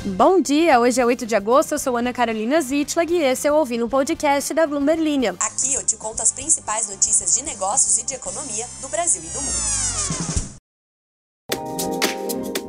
Bom dia, hoje é 8 de agosto, eu sou Ana Carolina Zitlag e esse é o Ouvindo o Podcast da Bloomberg Linha. Aqui eu te conto as principais notícias de negócios e de economia do Brasil e do mundo.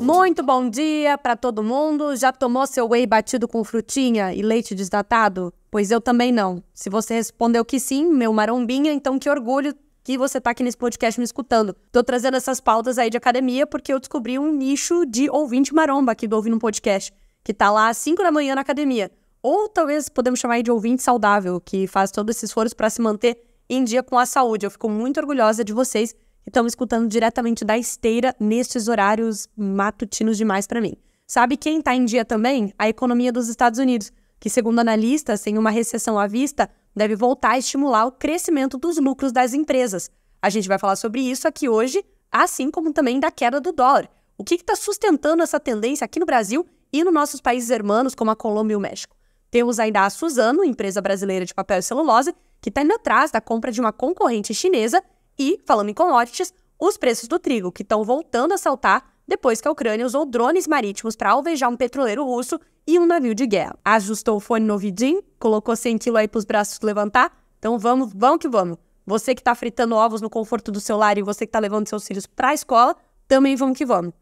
Muito bom dia para todo mundo. Já tomou seu whey batido com frutinha e leite desnatado? Pois eu também não. Se você respondeu que sim, meu marombinha, então que orgulho que você tá aqui nesse podcast me escutando. Tô trazendo essas pautas aí de academia porque eu descobri um nicho de ouvinte maromba aqui do Ouvindo um Podcast, que tá lá às 5 da manhã na academia. Ou talvez podemos chamar aí de ouvinte saudável, que faz todo esse esforço para se manter em dia com a saúde. Eu fico muito orgulhosa de vocês que estão me escutando diretamente da esteira nestes horários matutinos demais para mim. Sabe quem tá em dia também? A economia dos Estados Unidos, que segundo analistas, sem uma recessão à vista, deve voltar a estimular o crescimento dos lucros das empresas. A gente vai falar sobre isso aqui hoje, assim como também da queda do dólar. O que está sustentando essa tendência aqui no Brasil e nos nossos países hermanos, como a Colômbia e o México? Temos ainda a Suzano, empresa brasileira de papel e celulose, que está indo atrás da compra de uma concorrente chinesa e, falando em commodities, os preços do trigo, que estão voltando a saltar depois que a Ucrânia usou drones marítimos para alvejar um petroleiro russo e um navio de guerra. Ajustou o fone no ouvidinho, colocou 100 kg aí pros braços levantar? Então vamos que vamos. Você que tá fritando ovos no conforto do seu lar e você que tá levando seus filhos pra escola, também vamos que vamos.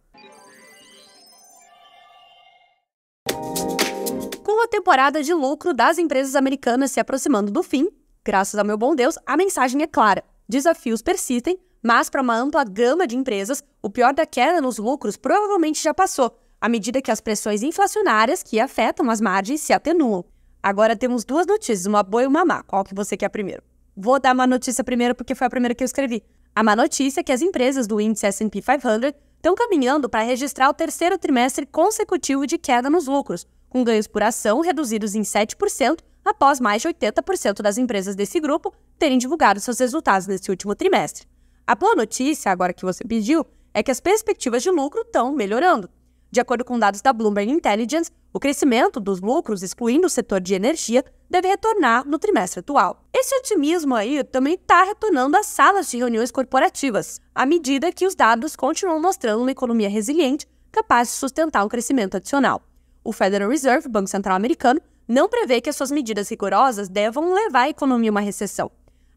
Com a temporada de lucro das empresas americanas se aproximando do fim, graças ao meu bom Deus, a mensagem é clara. Desafios persistem, mas para uma ampla gama de empresas, o pior da queda nos lucros provavelmente já passou, à medida que as pressões inflacionárias que afetam as margens se atenuam. Agora temos duas notícias, uma boa e uma má. Qual que você quer primeiro? Vou dar uma notícia primeiro porque foi a primeira que eu escrevi. A má notícia é que as empresas do índice S&P 500 estão caminhando para registrar o terceiro trimestre consecutivo de queda nos lucros, com ganhos por ação reduzidos em 7% após mais de 80% das empresas desse grupo terem divulgado seus resultados nesse último trimestre. A boa notícia, agora que você pediu, é que as perspectivas de lucro estão melhorando. De acordo com dados da Bloomberg Intelligence, o crescimento dos lucros, excluindo o setor de energia, deve retornar no trimestre atual. Esse otimismo aí também está retornando às salas de reuniões corporativas, à medida que os dados continuam mostrando uma economia resiliente capaz de sustentar um crescimento adicional. O Federal Reserve, Banco Central Americano, não prevê que as suas medidas rigorosas devam levar a economia a uma recessão.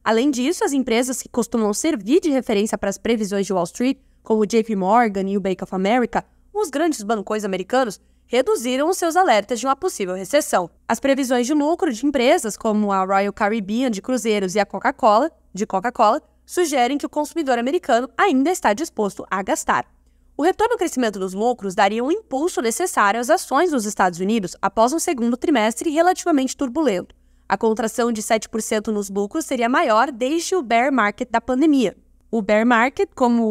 Além disso, as empresas que costumam servir de referência para as previsões de Wall Street, como o JP Morgan e o Bank of America, os grandes bancões americanos, reduziram os seus alertas de uma possível recessão. As previsões de lucro de empresas como a Royal Caribbean de cruzeiros e a Coca-Cola, sugerem que o consumidor americano ainda está disposto a gastar. O retorno ao crescimento dos lucros daria um impulso necessário às ações dos Estados Unidos após um segundo trimestre relativamente turbulento. A contração de 7% nos lucros seria maior desde o bear market da pandemia. O bear market, como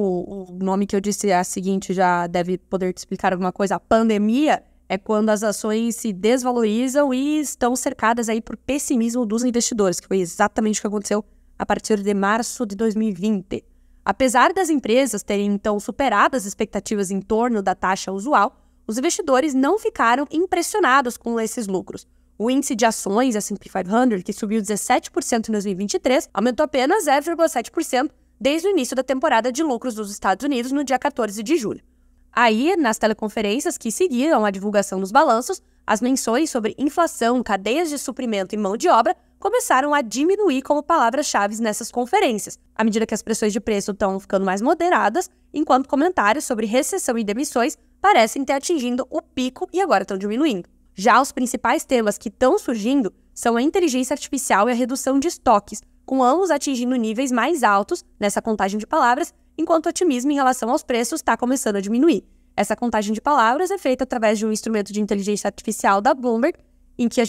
o nome que eu disse é a seguinte, já deve poder te explicar alguma coisa, a pandemia é quando as ações se desvalorizam e estão cercadas aí por pessimismo dos investidores, que foi exatamente o que aconteceu a partir de março de 2020. Apesar das empresas terem então superado as expectativas em torno da taxa usual, os investidores não ficaram impressionados com esses lucros. O índice de ações S&P 500, que subiu 17% em 2023, aumentou apenas 0,7% desde o início da temporada de lucros dos Estados Unidos no dia 14 de julho. Aí, nas teleconferências que seguiram a divulgação dos balanços, as menções sobre inflação, cadeias de suprimento e mão de obra começaram a diminuir como palavras-chave nessas conferências, à medida que as pressões de preço estão ficando mais moderadas, enquanto comentários sobre recessão e demissões parecem ter atingido o pico e agora estão diminuindo. Já os principais temas que estão surgindo são a inteligência artificial e a redução de estoques, com ambos atingindo níveis mais altos nessa contagem de palavras, enquanto o otimismo em relação aos preços está começando a diminuir. Essa contagem de palavras é feita através de um instrumento de inteligência artificial da Bloomberg, em que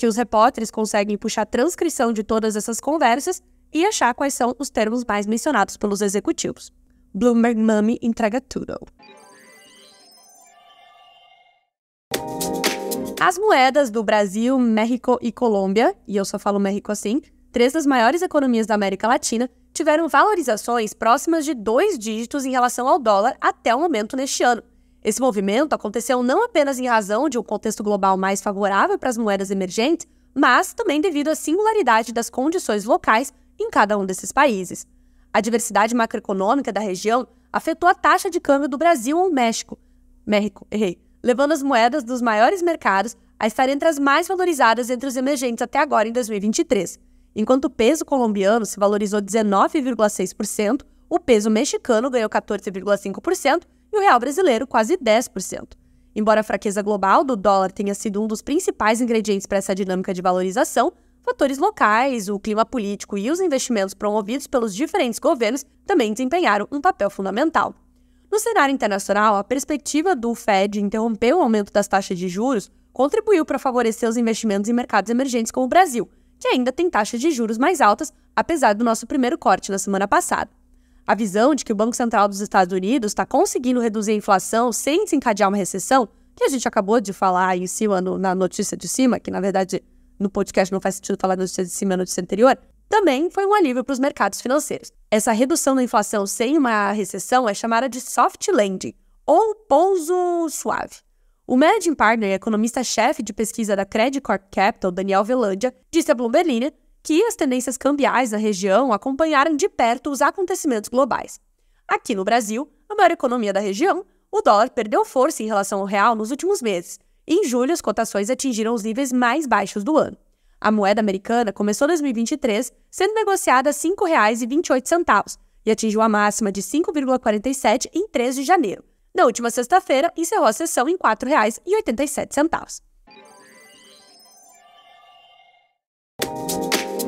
os repórteres conseguem puxar a transcrição de todas essas conversas e achar quais são os termos mais mencionados pelos executivos. Bloomberg Money entrega tudo. As moedas do Brasil, México e Colômbia, e eu só falo México assim, 3 das maiores economias da América Latina, tiveram valorizações próximas de 2 dígitos em relação ao dólar até o momento neste ano. Esse movimento aconteceu não apenas em razão de um contexto global mais favorável para as moedas emergentes, mas também devido à singularidade das condições locais em cada um desses países. A diversidade macroeconômica da região afetou a taxa de câmbio do Brasil ao México, levando as moedas dos maiores mercados a estar entre as mais valorizadas entre os emergentes até agora em 2023. Enquanto o peso colombiano se valorizou 19,6%, o peso mexicano ganhou 14,5% e o real brasileiro quase 10%. Embora a fraqueza global do dólar tenha sido um dos principais ingredientes para essa dinâmica de valorização, fatores locais, o clima político e os investimentos promovidos pelos diferentes governos também desempenharam um papel fundamental. No cenário internacional, a perspectiva do Fed interromper o aumento das taxas de juros contribuiu para favorecer os investimentos em mercados emergentes como o Brasil, que ainda tem taxas de juros mais altas, apesar do nosso primeiro corte na semana passada. A visão de que o Banco Central dos Estados Unidos está conseguindo reduzir a inflação sem desencadear uma recessão, que a gente acabou de falar aí em cima na notícia de cima, que na verdade no podcast não faz sentido falar da notícia de cima e notícia anterior, também foi um alívio para os mercados financeiros. Essa redução da inflação sem uma recessão é chamada de soft landing, ou pouso suave. O Managing Partner e economista-chefe de pesquisa da Credit Corp Capital, Daniel Velandia, disse à Bloomberg que as tendências cambiais na região acompanharam de perto os acontecimentos globais. Aqui no Brasil, a maior economia da região, o dólar perdeu força em relação ao real nos últimos meses, e em julho as cotações atingiram os níveis mais baixos do ano. A moeda americana começou 2023 sendo negociada a R$ 5,28 e atingiu a máxima de 5,47 em 3 de janeiro. Na última sexta-feira, encerrou a sessão em R$ 4,87.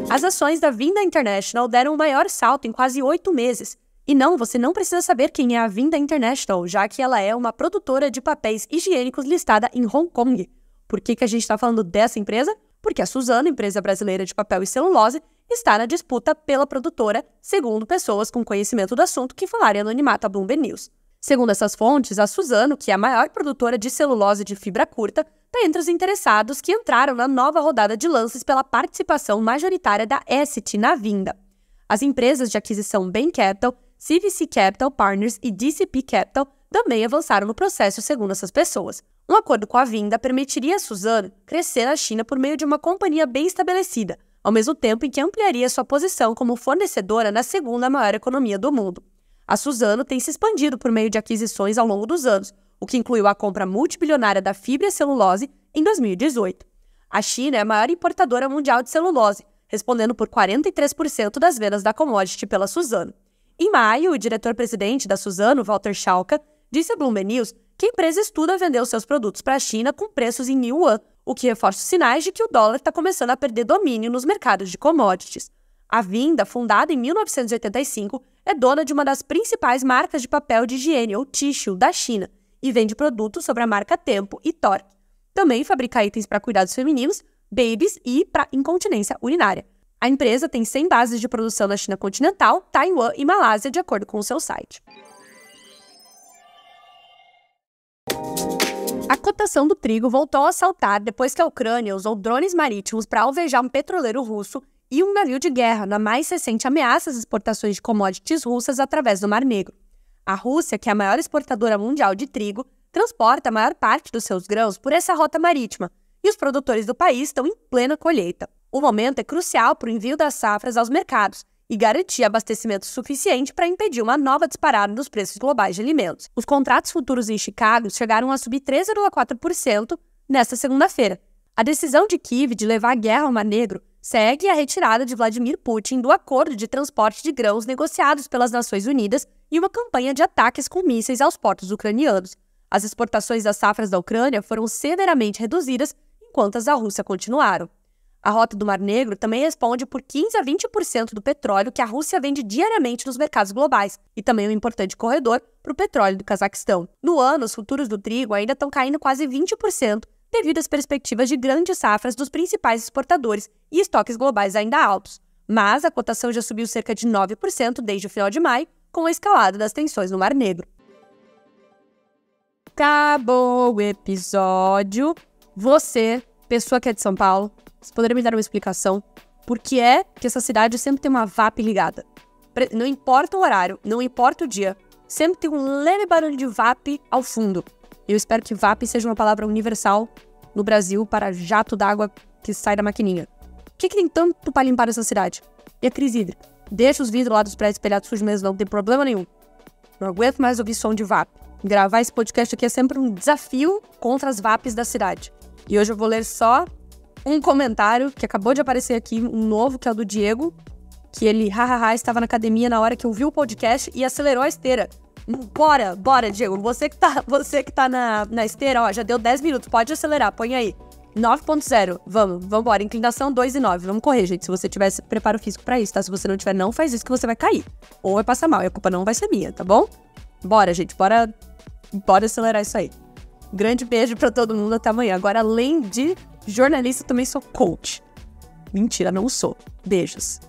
As ações da Vinda International deram o maior salto em quase 8 meses. E não, você não precisa saber quem é a Vinda International, já que ela é uma produtora de papéis higiênicos listada em Hong Kong. Por que a gente está falando dessa empresa? Porque a Suzano, empresa brasileira de papel e celulose, está na disputa pela produtora, segundo pessoas com conhecimento do assunto que falaram em anonimato à Bloomberg News. Segundo essas fontes, a Suzano, que é a maior produtora de celulose de fibra curta, está entre os interessados que entraram na nova rodada de lances pela participação majoritária da Essity na Vinda. As empresas de aquisição Bain Capital, CVC Capital Partners e DCP Capital também avançaram no processo, segundo essas pessoas. Um acordo com a Vinda permitiria a Suzano crescer na China por meio de uma companhia bem estabelecida, ao mesmo tempo em que ampliaria sua posição como fornecedora na segunda maior economia do mundo. A Suzano tem se expandido por meio de aquisições ao longo dos anos, o que incluiu a compra multibilionária da fibra e celulose em 2018. A China é a maior importadora mundial de celulose, respondendo por 43% das vendas da commodity pela Suzano. Em maio, o diretor-presidente da Suzano, Walter Schalka, disse à Bloomberg News que a empresa estuda vender os seus produtos para a China com preços em yuan, o que reforça os sinais de que o dólar está começando a perder domínio nos mercados de commodities. A Vinda, fundada em 1985, é dona de uma das principais marcas de papel de higiene, ou tissue, da China, e vende produtos sobre a marca Tempo e Torque. Também fabrica itens para cuidados femininos, babies e para incontinência urinária. A empresa tem 100 bases de produção na China continental, Taiwan e Malásia, de acordo com o seu site. A cotação do trigo voltou a saltar depois que a Ucrânia usou drones marítimos para alvejar um petroleiro russo e um navio de guerra na mais recente ameaça às exportações de commodities russas através do Mar Negro. A Rússia, que é a maior exportadora mundial de trigo, transporta a maior parte dos seus grãos por essa rota marítima, e os produtores do país estão em plena colheita. O momento é crucial para o envio das safras aos mercados e garantir abastecimento suficiente para impedir uma nova disparada dos preços globais de alimentos. Os contratos futuros em Chicago chegaram a subir 3,4% nesta segunda-feira. A decisão de Kiev de levar a guerra ao Mar Negro segue a retirada de Vladimir Putin do acordo de transporte de grãos negociados pelas Nações Unidas e uma campanha de ataques com mísseis aos portos ucranianos. As exportações das safras da Ucrânia foram severamente reduzidas, enquanto as da Rússia continuaram. A rota do Mar Negro também responde por 15 a 20% do petróleo que a Rússia vende diariamente nos mercados globais e também é um importante corredor para o petróleo do Cazaquistão. No ano, os futuros do trigo ainda estão caindo quase 20% devido às perspectivas de grandes safras dos principais exportadores e estoques globais ainda altos. Mas a cotação já subiu cerca de 9% desde o final de maio, com a escalada das tensões no Mar Negro. Acabou o episódio. Você, pessoa que é de São Paulo, você poderia me dar uma explicação? Por que é que essa cidade sempre tem uma VAP ligada? Não importa o horário, não importa o dia, sempre tem um leve barulho de VAP ao fundo. Eu espero que VAP seja uma palavra universal no Brasil para jato d'água que sai da maquininha. O que tem tanto para limpar essa cidade? E a crise hídrica? Deixa os vidros lá dos prédios espelhados sujos mesmo, não tem problema nenhum. Não aguento mais ouvir som de VAP. Gravar esse podcast aqui é sempre um desafio contra as VAPs da cidade. E hoje eu vou ler só um comentário que acabou de aparecer aqui, um novo, que é o do Diego, que ele, estava na academia na hora que ouviu o podcast e acelerou a esteira. Bora, Diego. Você que tá na esteira, ó, já deu 10 minutos, pode acelerar, põe aí. 9.0, vamos embora. Inclinação 2,9. Vamos correr, gente, se você tivesse preparo físico pra isso, tá? Se você não tiver, não faz isso que você vai cair. Ou vai passar mal, e a culpa não vai ser minha, tá bom? Bora, gente, bora acelerar isso aí. Grande beijo pra todo mundo, até amanhã. Agora, além de jornalista, também sou coach. Mentira, não sou. Beijos.